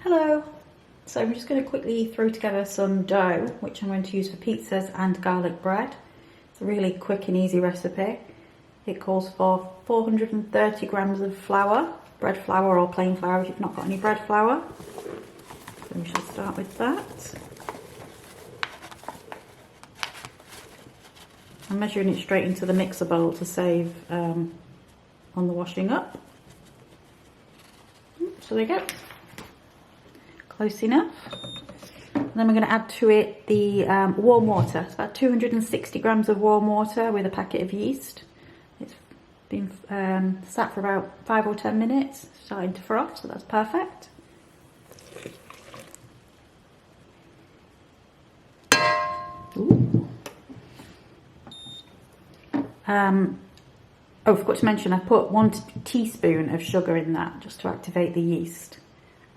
Hello! So I'm just going to quickly throw together some dough, which I'm going to use for pizzas and garlic bread. It's a really quick and easy recipe. It calls for 430 grams of flour, bread flour or plain flour if you've not got any bread flour. So we should start with that. I'm measuring it straight into the mixer bowl to save on the washing up. So there you go. Close enough. And then we're going to add to it the warm water. It's about 260 grams of warm water with a packet of yeast. It's been sat for about 5 or 10 minutes, starting to froth, so that's perfect. Ooh. Oh, I forgot to mention, I put 1 teaspoon of sugar in that just to activate the yeast.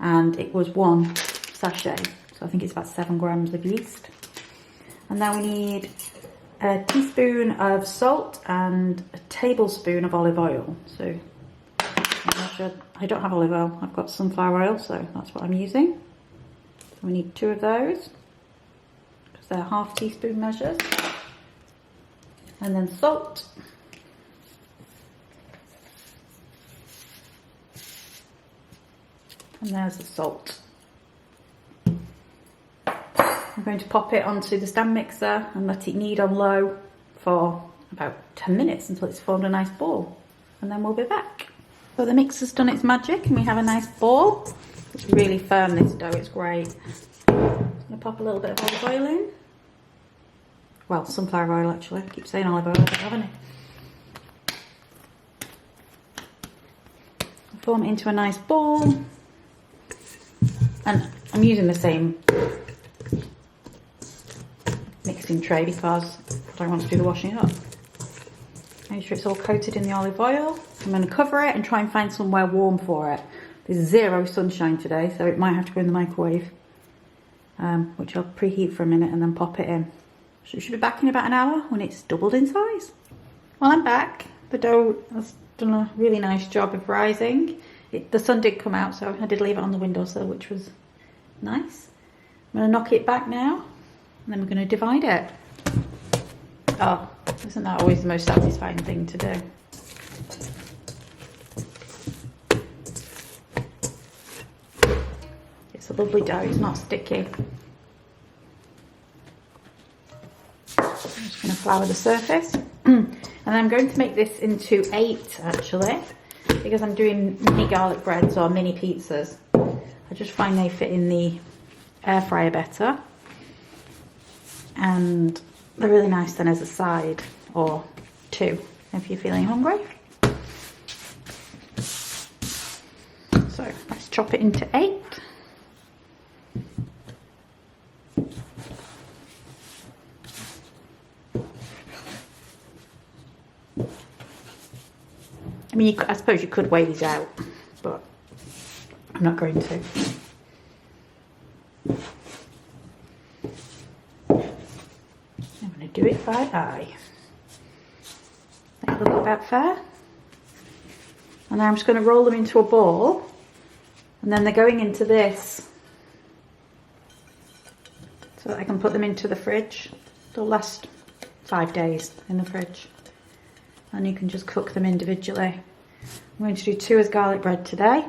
And it was 1 sachet, so I think it's about 7 grams of yeast. And now we need a teaspoon of salt and a tablespoon of olive oil. So I don't have olive oil, I've got sunflower oil, so that's what I'm using. So we need 2 of those, because they're half teaspoon measures. And then salt. And there's the salt. I'm going to pop it onto the stand mixer and let it knead on low for about 10 minutes until it's formed a nice ball. And then we'll be back. So the mixer's done its magic and we have a nice ball. It's really firm, this dough, it's great. I'm going to pop a little bit of olive oil in. Well, sunflower oil actually. I keep saying olive oil, I don't have any. Form it into a nice ball. And I'm using the same mixing tray because I don't want to do the washing up. Make sure it's all coated in the olive oil. I'm going to cover it and try and find somewhere warm for it. There's 0 sunshine today, so it might have to go in the microwave, which I'll preheat for a minute and then pop it in. So it should be back in about an hour when it's doubled in size. Well, I'm back. The dough has done a really nice job of rising. The sun did come out, so I did leave it on the windowsill, which was nice. I'm going to knock it back now, and then we're going to divide it. Oh, isn't that always the most satisfying thing to do? It's a lovely dough, it's not sticky. I'm just going to flour the surface. And I'm going to make this into 8 actually, because I'm doing mini garlic breads or mini pizzas. I just find they fit in the air fryer better. And they're really nice then as a side, or 2 if you're feeling hungry. So let's chop it into 8. I mean, I suppose you could weigh these out, but I'm not going to. I'm going to do it by eye. That look about fair. And now I'm just going to roll them into a ball, and then they're going into this so that I can put them into the fridge. They'll last 5 days in the fridge. And you can just cook them individually. I'm going to do 2 as garlic bread today.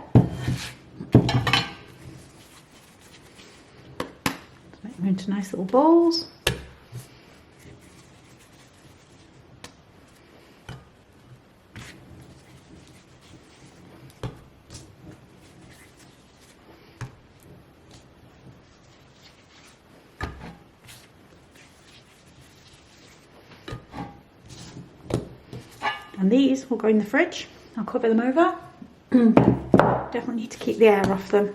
Make them into nice little balls. And these will go in the fridge. I'll cover them over. Definitely need to keep the air off them.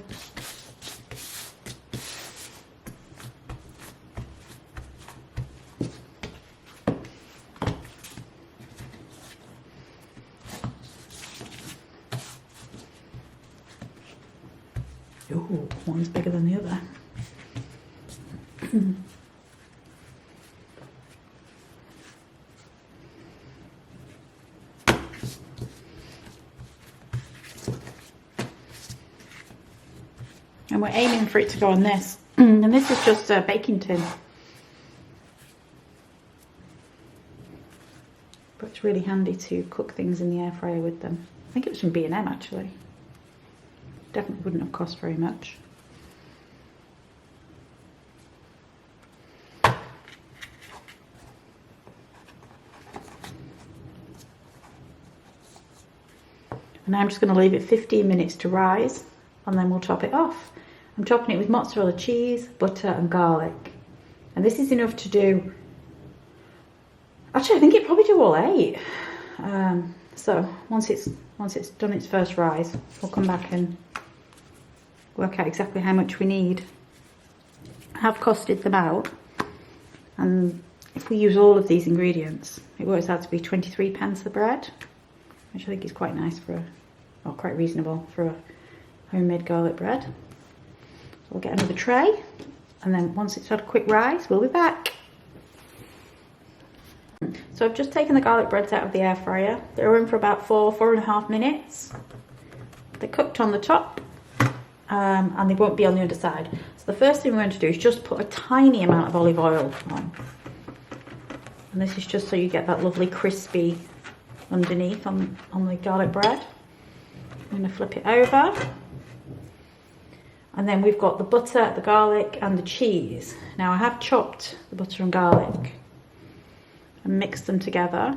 Ooh, one's bigger than the other. And we're aiming for it to go on this. And this is just a baking tin. But it's really handy to cook things in the air fryer with them. I think it was from B&M actually. Definitely wouldn't have cost very much. And I'm just going to leave it 15 minutes to rise, and then we'll top it off. I'm topping it with mozzarella cheese, butter and garlic. And this is enough to do, actually I think it'd probably do all 8. So once it's done its first rise, we'll come back and work out exactly how much we need. I have costed them out, and if we use all of these ingredients, it works out to be 23p the bread, which I think is quite nice for or quite reasonable for a homemade garlic bread. So we'll get another tray, and then once it's had a quick rise, we'll be back. So I've just taken the garlic breads out of the air fryer. They were in for about 4.5 minutes. They're cooked on the top, and they won't be on the underside. So the first thing we're going to do is just put a tiny amount of olive oil on. And this is just so you get that lovely crispy underneath on the garlic bread. I'm going to flip it over. And then we've got the butter, the garlic and the cheese. Now I have chopped the butter and garlic and mixed them together.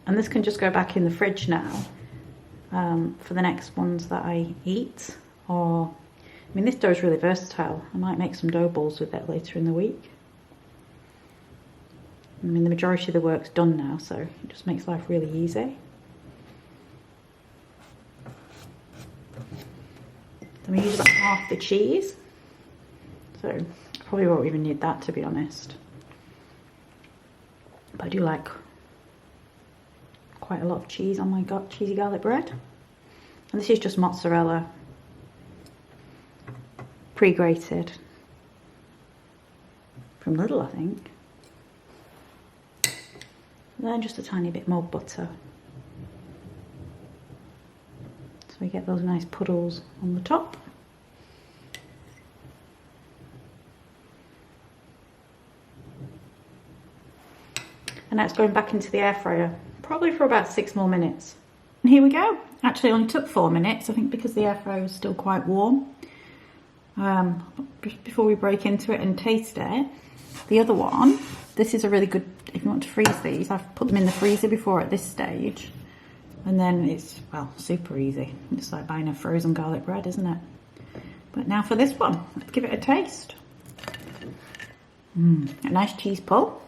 And this can just go back in the fridge now for the next ones that I eat. Or, I mean, this dough is really versatile. I might make some dough balls with it later in the week. I mean, the majority of the work's done now, so it just makes life really easy. Then we use about half the cheese. So I probably won't even need that, to be honest. But I do like quite a lot of cheese on my cheesy garlic bread. And this is just mozzarella, pre-grated from Lidl, I think. And then just a tiny bit more butter. So we get those nice puddles on the top. And now it's going back into the air fryer, probably for about 6 more minutes. And here we go. Actually, it only took 4 minutes, I think, because the air fryer was still quite warm. Just before we break into it and taste it, the other one, this is a really good, if you want to freeze these, I've put them in the freezer before at this stage. And then it's, well, super easy. It's like buying a frozen garlic bread, isn't it? But now for this one, let's give it a taste. A nice cheese pull.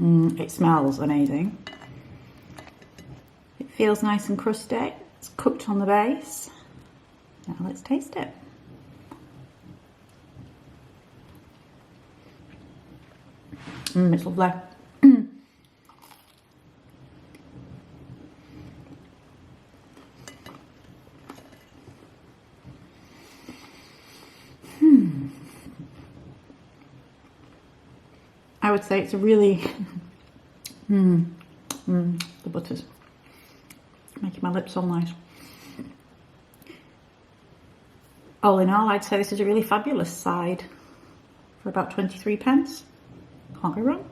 It smells amazing. It feels nice and crusty. It's cooked on the base. Now let's taste it. It's lovely. I would say it's a really, the butter's making my lips all nice. All in all, I'd say this is a really fabulous side for about 23p. Can't go wrong.